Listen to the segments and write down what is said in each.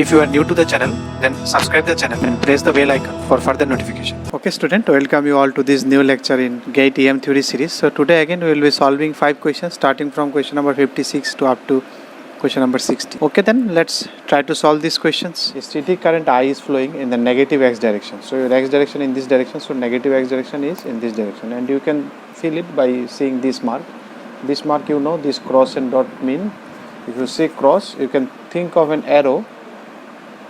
If you are new to the channel, then subscribe the channel and press the bell icon for further notification. Okay student, welcome you all to this new lecture in GATE EM theory series. So today again we will be solving 5 questions starting from question number 56 to up to question number 60. Okay, then let's try to solve these questions. A steady current I is flowing in the negative x direction. So your x direction in this direction, so negative x direction is in this direction, and you can feel it by seeing this mark. This mark, you know, this cross and dot mean, if you see cross, you can think of an arrow.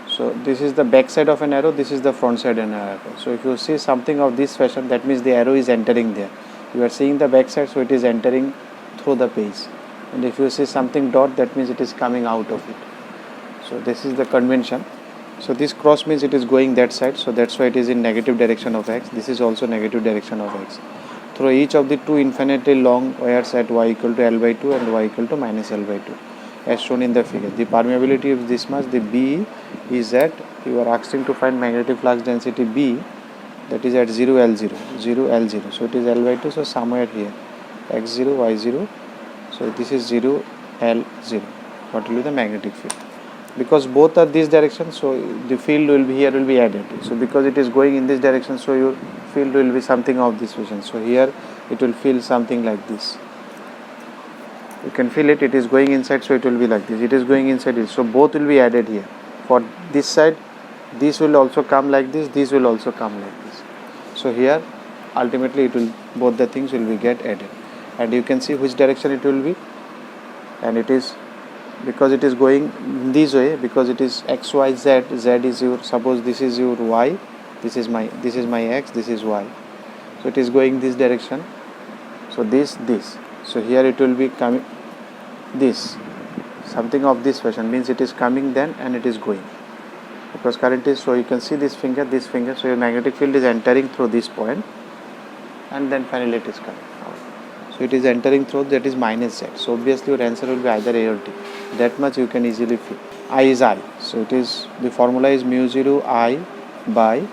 So this is the back side of an arrow, this is the front side of an arrow. So if you see something of this fashion, that means the arrow is entering there. You are seeing the back side, so it is entering through the page. And if you see something dot, that means it is coming out of it. So this is the convention. So this cross means it is going that side, so that's why it is in negative direction of x. This is also negative direction of x. Through each of the two infinitely long wires at y equal to L by 2 and y equal to minus L by 2. As shown in the figure, the permeability of this much, the B is at, you are asking to find magnetic flux density B, that is at 0 L0, 0 L0, so it is L by 2, so somewhere here, x0, y0, so this is 0 L0, what will be the magnetic field? Because both are this direction, so the field will be here, will be added. So because it is going in this direction, so your field will be something of this vision. So here it will feel something like this. You can feel it, it is going inside, so it will be like this. It is going inside it, so both will be added here. For this side, this will also come like this will also come like this. So here ultimately it will, both the things will be get added, and you can see which direction it will be, and it is, because it is going this way, because it is x, y, z, z is your, suppose this is your y, this is my x, this is y, so it is going this direction, so this, so here it will be coming this, something of this fashion, means it is coming then and it is going, because current is, so you can see this finger, so your magnetic field is entering through this point and then finally it is coming out. So it is entering through, that is minus z, so obviously your answer will be either A or D. That much you can easily feel. I is I, so it is, the formula is mu 0 I by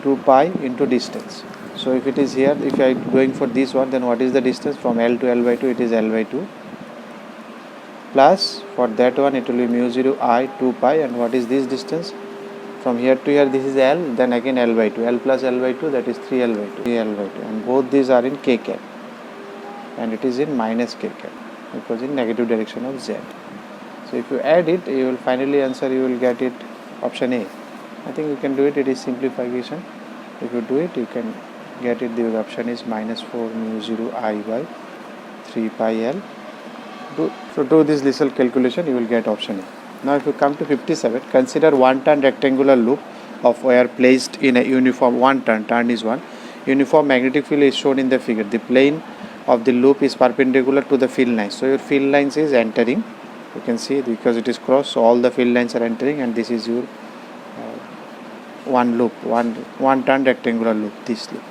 2 pi into distance. So if it is here, if I am going for this one, then what is the distance from L to L by 2? It is L by 2, plus for that one it will be mu 0 I 2 pi, and what is this distance? From here to here, this is L, then again L by 2, L plus L by 2, that is 3L by 2, and both these are in K cap, and it is in minus K cap, because in negative direction of Z. So if you add it, you will finally answer, you will get it option A. I think you can do it, it is simplification. If you do it, you can get it, the option is minus 4 mu 0 I by 3 pi L. So do this little calculation, you will get option A. Now if you come to 57, consider one turn rectangular loop of wire placed in a uniform, one turn is 1, uniform magnetic field is shown in the figure. The plane of the loop is perpendicular to the field lines. So your field lines is entering, you can see, because it is crossed, so all the field lines are entering, and this is your one loop, one turn rectangular loop, this loop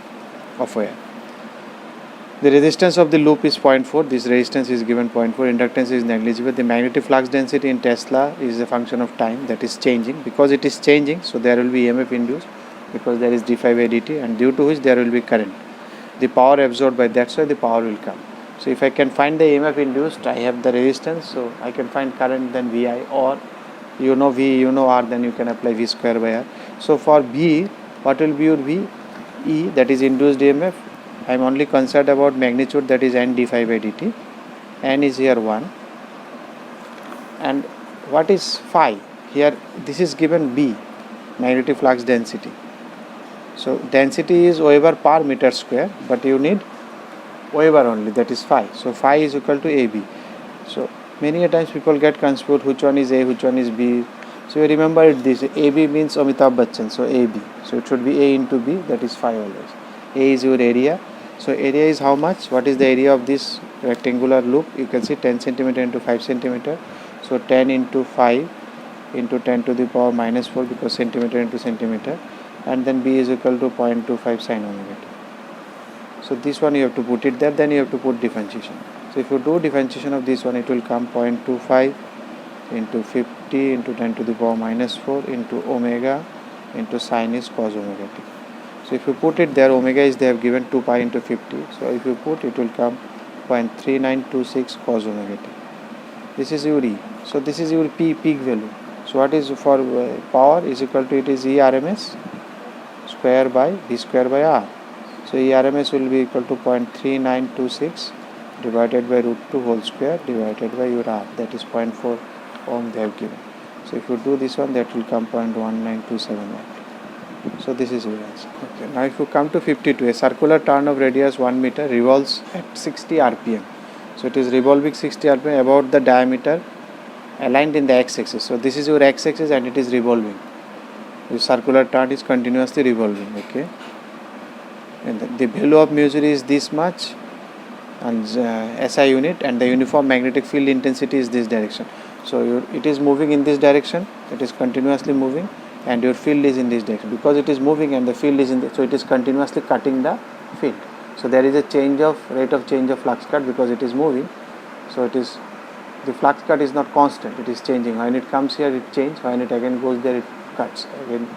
of wire. The resistance of the loop is 0.4, this resistance is given 0.4, inductance is negligible. The magnetic flux density in Tesla is a function of time, that is changing. Because it is changing, so there will be EMF induced, because there is d5 dt, and due to which there will be current. The power absorbed by that side, the power will come. So if I can find the EMF induced, I have the resistance, so I can find current, then VI, or you know V, you know R, then you can apply V square by R. So for B, what will be your V? E, that is induced EMF. I am only concerned about magnitude, that is N d5 by dt. N is here 1. And what is phi? Here this is given B, magnetic flux density. So density is Weber per meter square, but you need Weber only, that is phi. So phi is equal to AB. So many a times people get confused which one is A, which one is B. So you remember it, this AB means Amitabh Bachchan, so AB. So it should be A into B, that is phi always. A is your area. So area is how much? What is the area of this rectangular loop? You can see 10 centimeter into 5 centimeter. So 10 into 5 into 10 to the power minus 4, because centimeter into centimeter, and then B is equal to 0.25 sin omega t. So this one you have to put it there, then you have to put differentiation. So if you do differentiation of this one, it will come 0.25 into 50 into 10 to the power minus 4 into omega into sin is cos omega t. So if you put it there, omega is, they have given 2 pi into 50. So if you put, it will come 0.3926 cos omega t. This is your E. So this is your P, peak value. So what is for power is equal to, it is E RMS square by V square by R. So E RMS will be equal to 0.3926 divided by root 2 whole square divided by your R, that is 0.4 ohm they have given. So if you do this one, that will come 0.19271. So this is your answer. Okay. Now if you come to 52, a circular turn of radius 1 meter revolves at 60 rpm. So it is revolving 60 rpm about the diameter aligned in the x-axis. So this is your x-axis and it is revolving. The circular turn is continuously revolving. Okay. And the value of mu 0 is this much, and SI unit, and the uniform magnetic field intensity is this direction. So it is moving in this direction. It is continuously moving, and your field is in this direction. Because it is moving and the field is in this, so it is continuously cutting the field. So there is a rate of change of flux cut because it is moving. So it is, the flux cut is not constant, it is changing. When it comes here, it changes. When it again goes there, it cuts again.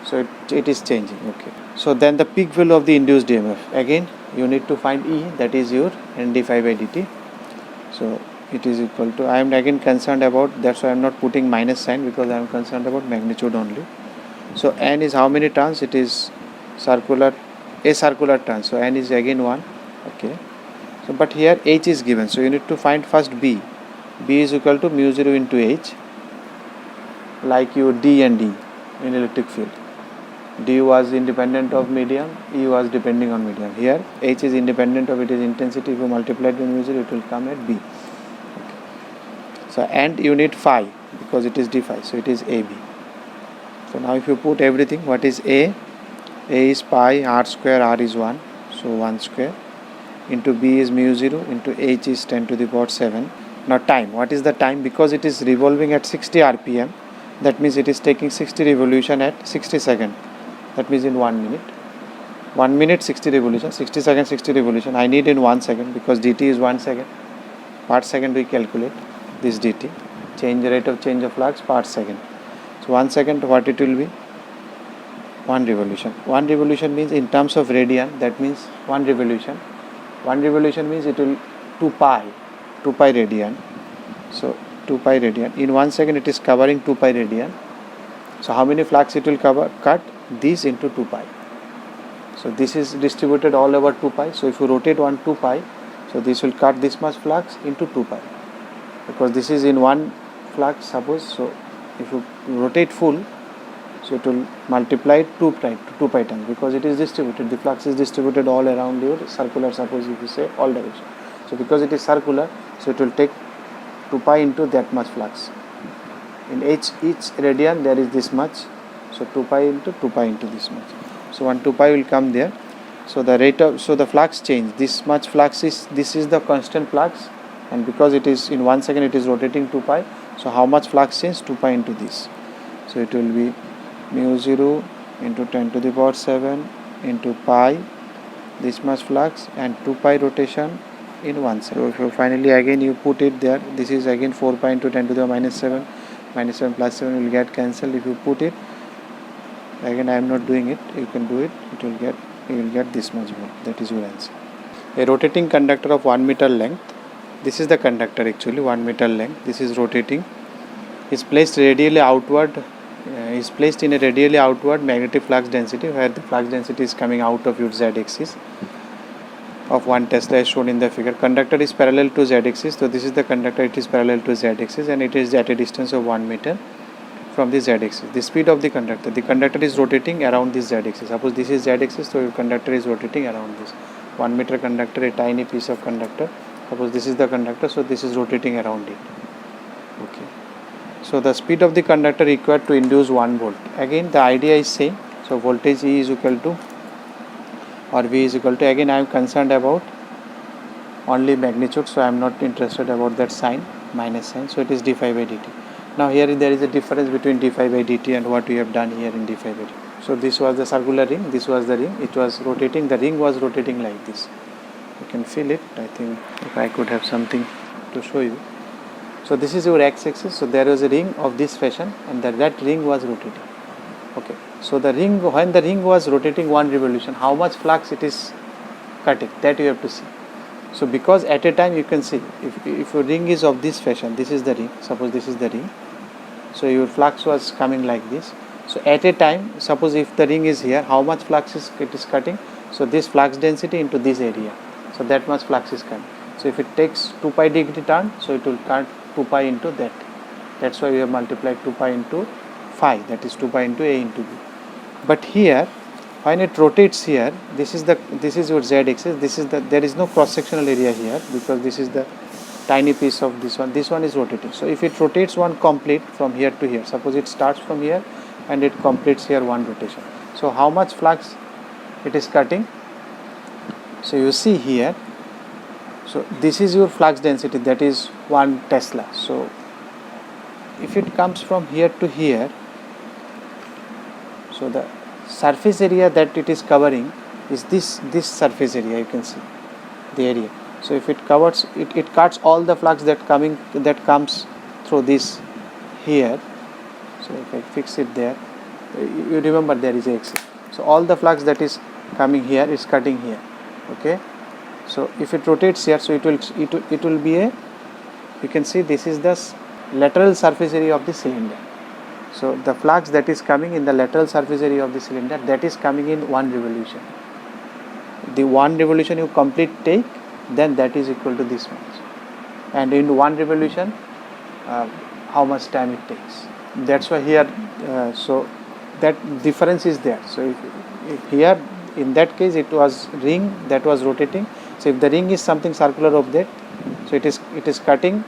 So it is changing. Okay. So then the peak value of the induced EMF. Again, you need to find E, that is your Nd phi by dt. So it is equal to, I am again concerned about, that's why I am not putting minus sign, because I am concerned about magnitude only. So N is how many turns? It is a circular turn. So N is again 1. Okay. So but here H is given. So you need to find first B. B is equal to mu 0 into H, like your D and D in electric field. D was independent of medium, E was depending on medium. Here H is independent of its intensity. If you multiply it by mu 0, it will come at B. Okay. So and you need phi because it is d phi. So it is AB. So now if you put everything, what is A? A is pi, R square, R is 1. So 1 square into B is mu 0 into H is 10 to the power 7. Now time. What is the time? Because it is revolving at 60 rpm. That means it is taking 60 revolution at 60 seconds. That means in 1 minute. 1 minute 60 revolution, 60 seconds 60 revolution. I need in 1 second because dt is 1 second. Per second we calculate this dt. Rate of change of flux per second. So 1 second, what it will be? 1 revolution. 1 revolution means in terms of radian, that means 1 revolution. 1 revolution means it will 2 pi radian. So 2 pi radian. In 1 second it is covering 2 pi radian. So how many flux it will cover? Cut this into 2 pi. So this is distributed all over 2 pi. So if you rotate 2 pi, so this will cut this much flux into 2 pi. Because this is in 1 flux, suppose. So if you rotate full, so it will multiply 2 pi times because it is distributed. The flux is distributed all around your circular, suppose if you say all direction. So because it is circular, so it will take 2 pi into that much flux. In each radian there is this much. So 2 pi into this much. So 1 2 pi will come there. So the rate of, so the flux change. This much flux is, this is the constant flux, and because it is in 1 second it is rotating 2 pi. So how much flux change? 2 pi into this. So it will be mu 0 into 10 to the power 7 into pi, this much flux, and 2 pi rotation in 1 second. So finally again you put it there. This is again 4 pi into 10 to the minus 7. Minus 7 plus 7 will get cancelled. If you put it, again I am not doing it, you can do it, you will get this much more. That is your answer. A rotating conductor of 1 meter length, this is the conductor actually, 1 meter length, this is rotating, is placed radially outward, is placed in a radially outward magnetic flux density, where the flux density is coming out of your z axis of 1 Tesla as shown in the figure. Conductor is parallel to z axis, so this is the conductor, it is parallel to z axis, and it is at a distance of 1 meter from the z axis. The speed of the conductor is rotating around this z axis. Suppose this is z axis, so your conductor is rotating around this 1 meter conductor, a tiny piece of conductor. Suppose this is the conductor, so this is rotating around it. Okay. So the speed of the conductor required to induce 1 volt. Again the idea is same. So voltage E is equal to, or V is equal to, again I am concerned about only magnitude, so I am not interested about that sign, minus sign. So it is d phi by dt. Now here there is a difference between d phi by dt and what we have done here in d phi by dt. So this was the circular ring, this was the ring, it was rotating, the ring was rotating like this. You can feel it. I think if I could have something to show you. So this is your x-axis, so there was a ring of this fashion, and that ring was rotating. Okay, so the ring, when the ring was rotating 1 revolution, how much flux it is cutting, that you have to see. So because at a time you can see, if your ring is of this fashion, this is the ring, suppose this is the ring, So your flux was coming like this. So at a time, suppose if the ring is here, how much flux it is cutting? So this flux density into this area, so that much flux is cutting. So if it takes 2 pi degree turn, so it will cut 2 pi into that. That's why we have multiplied 2 pi into phi, that is 2 pi into A into B. But here, when it rotates here, this is your z axis. There is no cross sectional area here, because this is the tiny piece of this one. This one is rotating. So if it rotates one complete from here to here, suppose it starts from here and it completes here one rotation. So how much flux it is cutting? So you see here, so this is your flux density, that is 1 Tesla. So if it comes from here to here, so the surface area that it is covering is this surface area, you can see the area. So if it covers, it cuts all the flux that comes through this here. So if I fix it there, you remember there is a axis. So all the flux that is coming here is cutting here. Okay. So if it rotates here, so it will be a, you can see this is the lateral surface area of the cylinder. So the flux that is coming in the lateral surface area of the cylinder, that is coming in one revolution. The one revolution you complete take, then that is equal to this much. And in one revolution, how much time it takes. That's why here, so that difference is there. So if here, in that case, it was ring that was rotating. So if the ring is something circular of that, so it is cutting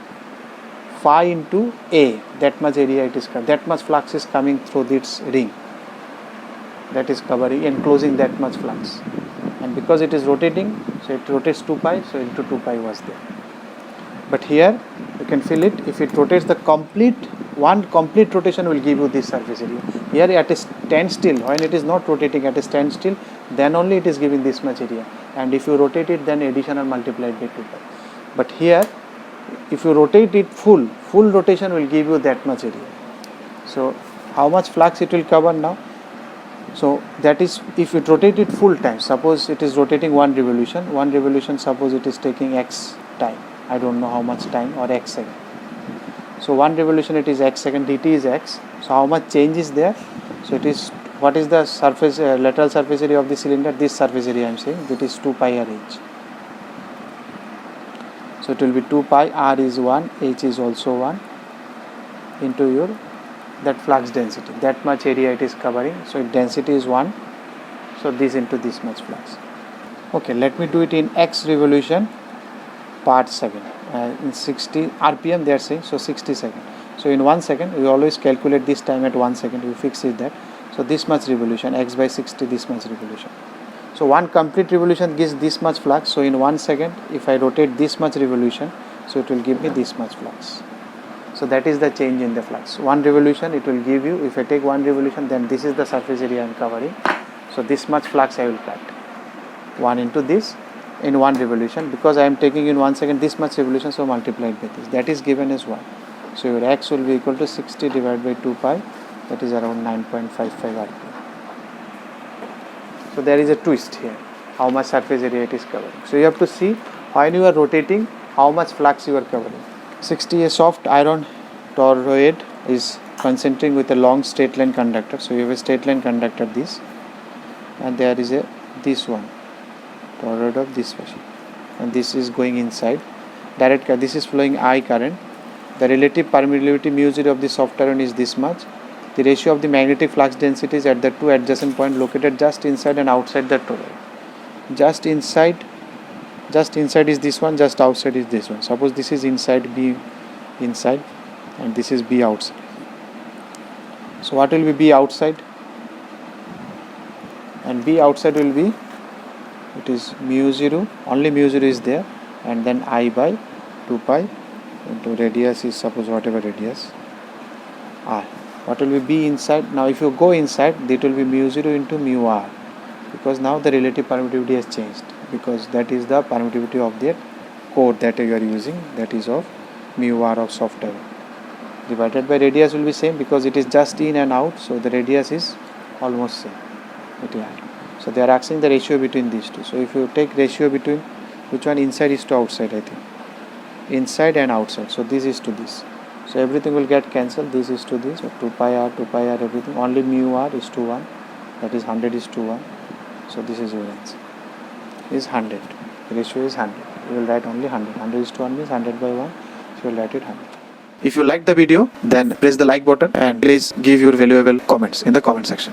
phi into A, that much area it is cut, that much flux is coming through this ring, that is covering, enclosing that much flux. And because it is rotating, so it rotates 2 pi, so into 2 pi was there. But here you can feel it, if it rotates the one complete rotation will give you this surface area. Here at a standstill, when it is not rotating at a standstill, then only it is giving this much area. And if you rotate it, then addition or multiplied by 2 pi. But here, if you rotate it full rotation will give you that much area. So how much flux it will cover now? So that is, if you rotate it full time, suppose it is rotating one revolution, suppose it is taking x time, I don't know how much time, or x second. So one revolution it is x second, dt is x. So how much change is there? So it is, what is the surface lateral surface area of the cylinder? This surface area I am saying, that is 2 pi r h. So it will be 2 pi, r is 1, h is also 1, into your that flux density, that much area it is covering. So density is 1, so this into this much flux. Okay, let me do it in x revolution part 7 in 60 rpm they are saying, so 60 seconds. So in 1 second, we always calculate this time at 1 second, we fix it that. So this much revolution, x by 60, this much revolution. So one complete revolution gives this much flux. So in 1 second, if I rotate this much revolution, so it will give me this much flux. So that is the change in the flux. One revolution it will give you, if I take one revolution, then this is the surface area I am covering. So this much flux I will cut. 1 into this in one revolution, because I am taking in 1 second this much revolution, so multiplied by this. That is given as 1. So your x will be equal to 60 divided by 2 pi, that is around 9.55 rpm. So there is a twist here, how much surface area it is covering. So you have to see when you are rotating, how much flux you are covering. 60, a soft iron toroid is concentrating with a long straight line conductor. So you have a straight line conductor this, and there is a this one toroid of this fashion, and this is going inside direct current. This is flowing I current. The relative permeability mu0 of the soft iron is this much. The ratio of the magnetic flux densities at the two adjacent points located just inside and outside the toroid. Just inside is this one, just outside is this one. Suppose this is inside, B inside, and this is B outside. So what will be B outside? And B outside will be, it is mu0, only mu0 is there, and then I by 2 pi into radius is, suppose whatever radius, R. What will be B inside? Now if you go inside, it will be mu0 into mu R, because now the relative permittivity has changed, because that is the permittivity of the core that you are using, that is of mu r of soft iron, divided by radius will be same, because it is just in and out, so the radius is almost same. So they are asking the ratio between these two. So if you take ratio between, which one, inside is to outside, I think, inside and outside, so this is to this. So everything will get cancelled. This is to this. So 2 pi r, everything. Only mu r is to 1. That is 100 is to 1. So this is your answer. Is 100. The ratio is 100. You will write only 100. 100 is to 1 means 100 by 1. So you will write it 100. If you like the video, then press the like button and please give your valuable comments in the comment section.